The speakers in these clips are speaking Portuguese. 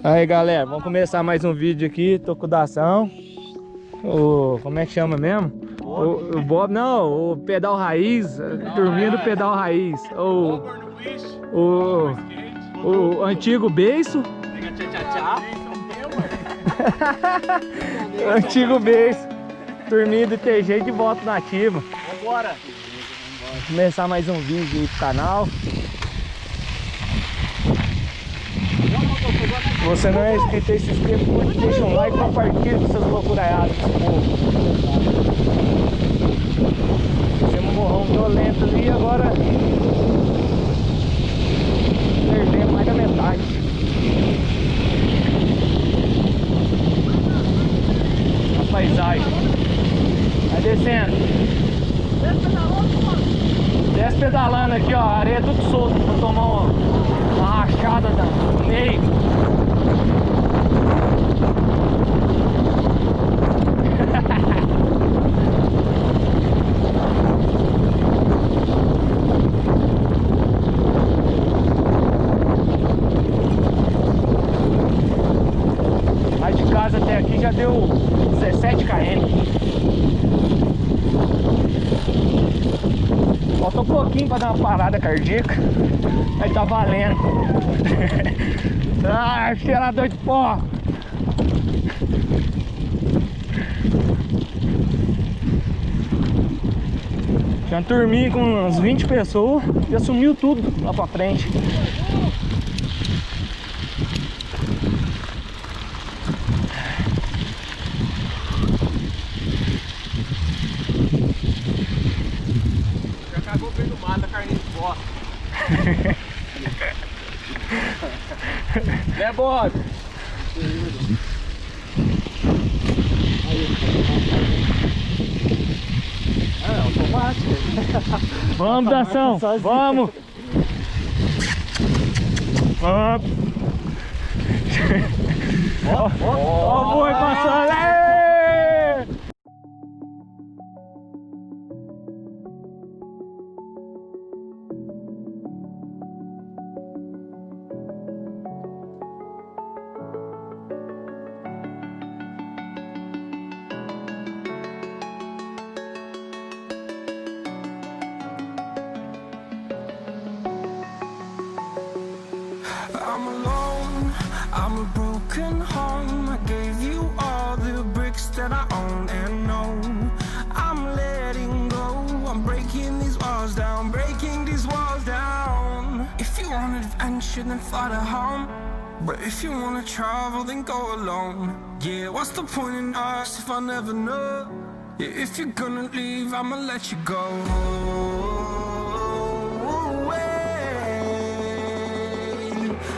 Aí galera, vamos começar mais um vídeo aqui. Tô com o Dação. Como é que chama mesmo? O Bob, não, o pedal raiz, turminha do pedal raiz. O antigo beiço. O antigo beiço. Turminha do TG de volta na ativa. Bora! Vamos começar mais um vídeo aí pro canal. Se você não é inscrito aí, se inscreva, curte, deixa um like, compartilha com seus loucuraiados. Fizemos um morrão violento ali e agora perdemos mais da metade. A paisagem. Vai descendo. Desce pedalando aqui, ó. A areia é tudo solta pra tomar uma rachada no meio. Mas de casa até aqui já deu 17 km. Falta um pouquinho pra dar uma parada cardíaca. Aí tá valendo. Ai, cheirador de pó. Tinha uma turminha com umas 20 pessoas. Já sumiu tudo lá pra frente. Acabou vendo mato, a carne de bosta. Né, Bob? É automático. Vamos, Dação, vamos! Vamos! Ó o boi passando! Aê! I'm alone, I'm a broken home. I gave you all the bricks that I own and know. I'm letting go, I'm breaking these walls down, breaking these walls down. If you want adventure, then fly to home. But if you wanna travel, then go alone. Yeah, what's the point in us if I never know? Yeah, if you're gonna leave, I'ma let you go.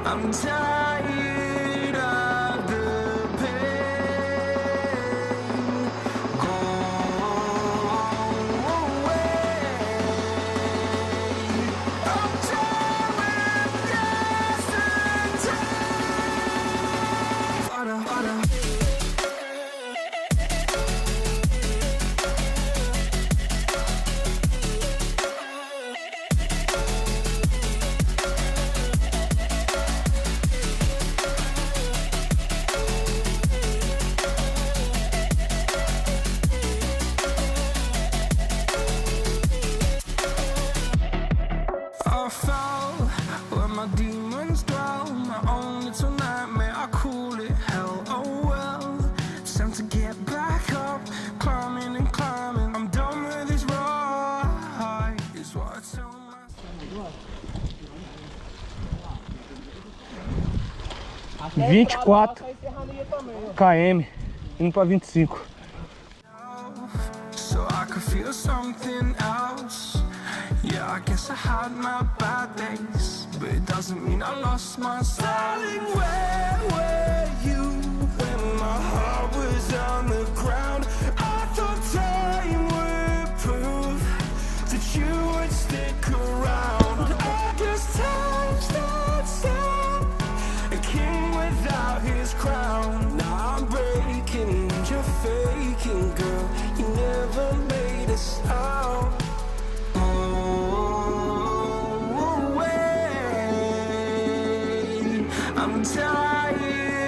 I'm tired of the pain. Go away. I'm tired of yesterday. I fell where my demons dwell. My own little nightmare, I call it hell. Oh well, it's time to get back up, climbing and climbing. I'm done with this ride, is what I tell myself. 24 km, indo pra 25. So I could feel something else. Yeah, I guess I had my bad days, but it doesn't mean I lost my style. Darling, where were you when my heart was on the ground? I thought time would prove that you would stick around. I guess time stood still, a king without his crown. Now I'm breaking, you're faking, girl. You never made a sound. I'm tired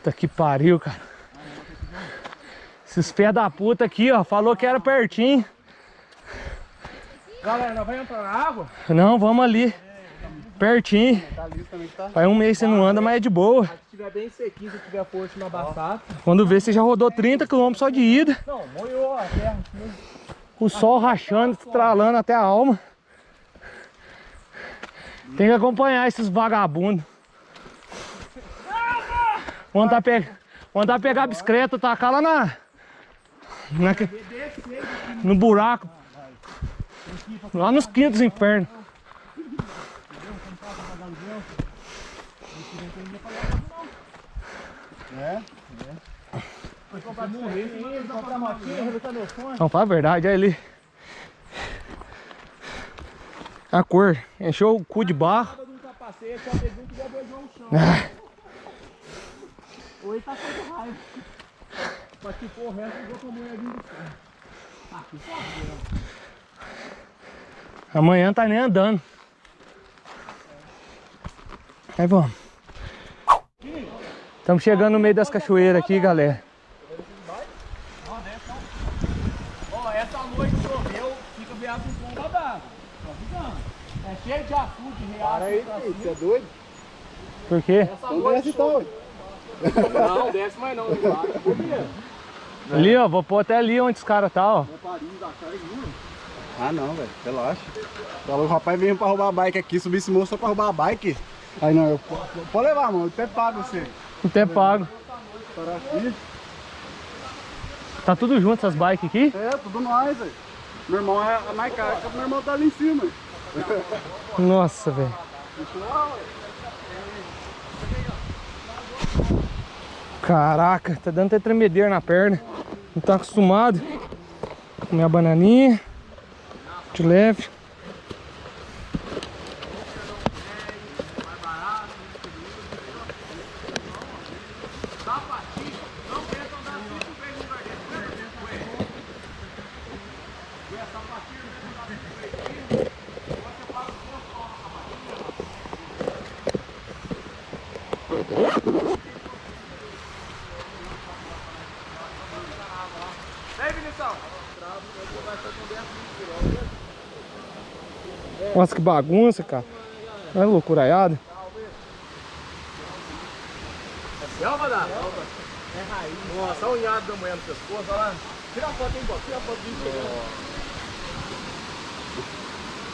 Puta que pariu, cara. Esses pés da puta aqui, ó, falou que era pertinho. Galera, nós vamos entrar na água? Não, vamos ali. Pertinho. Tá ali também, tá? Faz um mês você não anda, mas é de boa. Se tiver bem sequinho, se tiver forte na batata. Quando vê, você já rodou 30 km só de ida. Não, molhou a terra. O sol rachando, estralando até a alma. Tem que acompanhar esses vagabundos. Vamos tentar pegar a bicicleta, tacar lá no buraco. Lá nos quintos infernos. Não, fala a verdade, olha ali. A cor, encheu o cu de barro. Ou ele tá com raiva. Mas se for o resto, eu vou com a mulher vindo do carro. Ah, que foda. Amanhã não tá nem andando. Aí vamos. Estamos chegando no meio das cachoeiras aqui, galera. Ó, essa noite choveu, fica viado com bomba d'água. É cheio de açude, real. Para aí, você é doido? Por quê? Essa noite então. Não, desce mais não. Ali, ó, vou pôr até ali onde os caras tá, ó. Ah não, velho, relaxa. Falou, o rapaz veio pra roubar a bike aqui, subir esse moço só pra roubar a bike. Aí não, pode levar, mano, eu até pago você. Até pago. Parar aqui. Tá tudo junto essas bikes aqui? É, tudo nós, velho. Meu irmão é mais caro, porque meu irmão tá ali em cima. Nossa, velho. Caraca, tá dando até tremedeira na perna. Não tá acostumado. Comer a bananinha. De leve. Nossa, que bagunça, cara. Olha a loucuraiada. É selva, dá? É raiz. Nossa, olha o unhado da mulher no pescoço, olha lá. Tira a foto, hein, Bob? Tira a foto disso.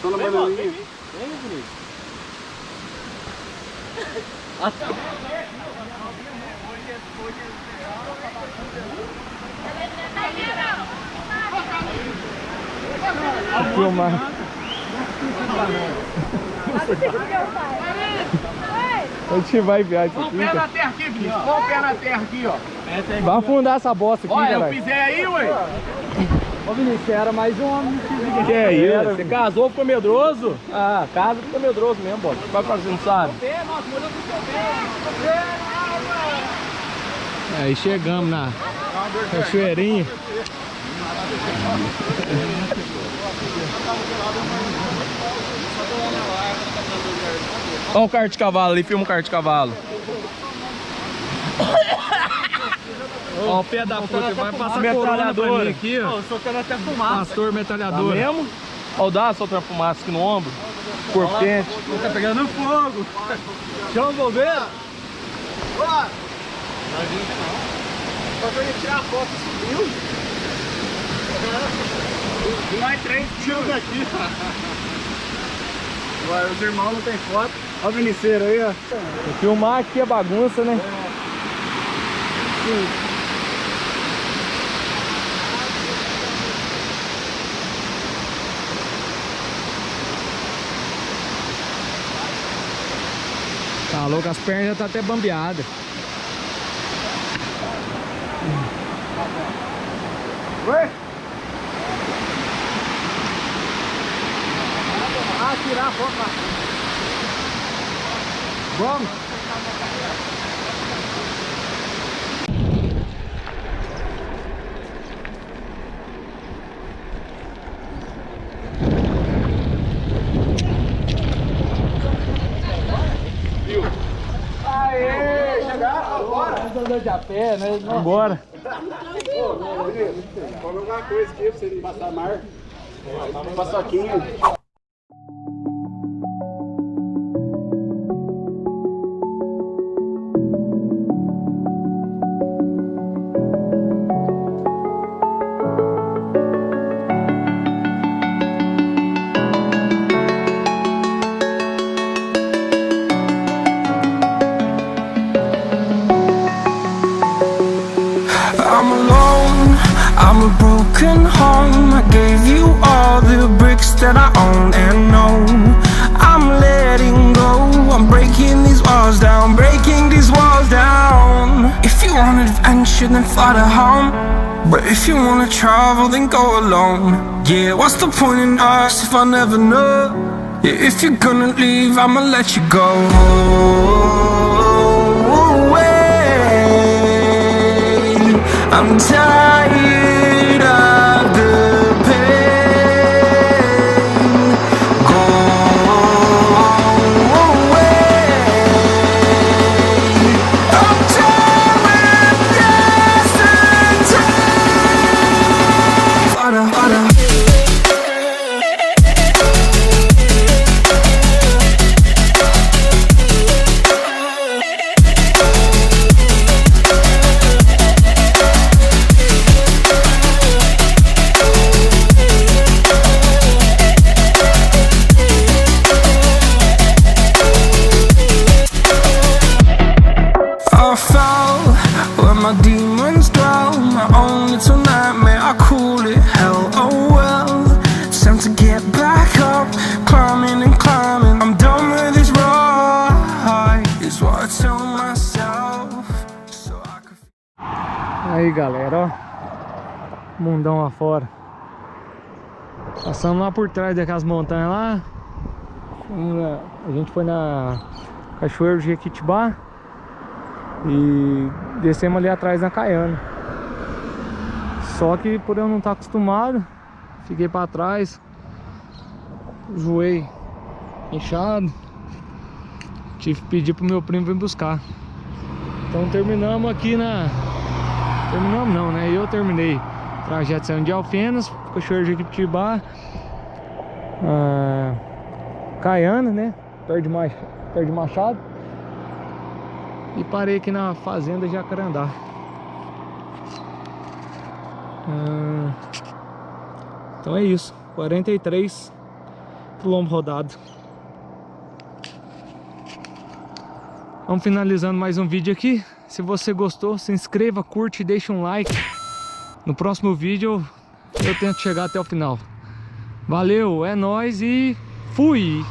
Tô na bananinha. Vem, Vinícius. Filmar. A gente vai enviar isso Põe aqui, o pé cara. na terra aqui, Vinícius. Põe o pé na terra aqui, ó. Vai afundar essa bosta aqui, Olha, eu cara. pisei aí, ué. Ô Vinícius, era mais um homem Que é isso? Você casou, ficou medroso? Ah, casa fica medroso mesmo, bota. Vai fazer, não sabe? Aí chegamos na cachoeirinha. Olha o carro de cavalo ali, filma o carro de cavalo. Olha o pé da puta, vai passar metralhadora pra mim aqui, ó. soltando até fumaça. Pastor metralhador. Tá mesmo? Olha o dá soltando fumaça aqui no ombro. Corpo quente. Tá pegando fogo. Chama o bombeiro. Bora. Só que eu ia tirar a foto e subiu. Nós três Tira daqui. Os irmãos não tem foto. Olha o Viniceiro aí, ó. Vou filmar aqui a bagunça, né? Tá louco, as pernas já tá até bambeadas. Oi? Ah, tirar a foto lá. Vamos. Aê, chegaram, agora. grande a pé, né? Bora. Come alguma coisa aqui pra você não passar mar. Paçoquinha. I'm alone, I'm a broken home. I gave you all the bricks that I own and know. I'm letting go, I'm breaking these walls down, breaking these walls down. If you want adventure, then fly to home. But if you wanna travel, then go alone. Yeah, what's the point in us if I never know? Yeah, if you're gonna leave, I'ma let you go. I'm tired of the pain. Go away. I'm done with yesterday. Harder, harder. I fell where my demons dwell. My own little nightmare, I call it hell. Oh well, it's time to get back up. Climbing and climbing, I'm done with this ride, is what I tell myself. So I could... Aí galera, ó, mundão lá fora. Passamos lá por trás daquelas montanhas lá. A gente foi na cachoeira do Jequitibá e descemos ali atrás na Caiana. Só que por eu não estar acostumado, fiquei para trás, joelho inchado, tive que pedir pro meu primo vir buscar. Então terminamos aqui na... Terminamos não, né? Eu terminei o trajeto saindo de Alfenas, cachoeira de Jequitibá, Caiana, né? Perto de Machado. E parei aqui na fazenda Jacarandá. Então é isso, 43 quilômetros rodados. Vamos finalizando mais um vídeo aqui. Se você gostou, se inscreva, curte e deixa um like. No próximo vídeo eu tento chegar até o final. Valeu, é nóis e fui!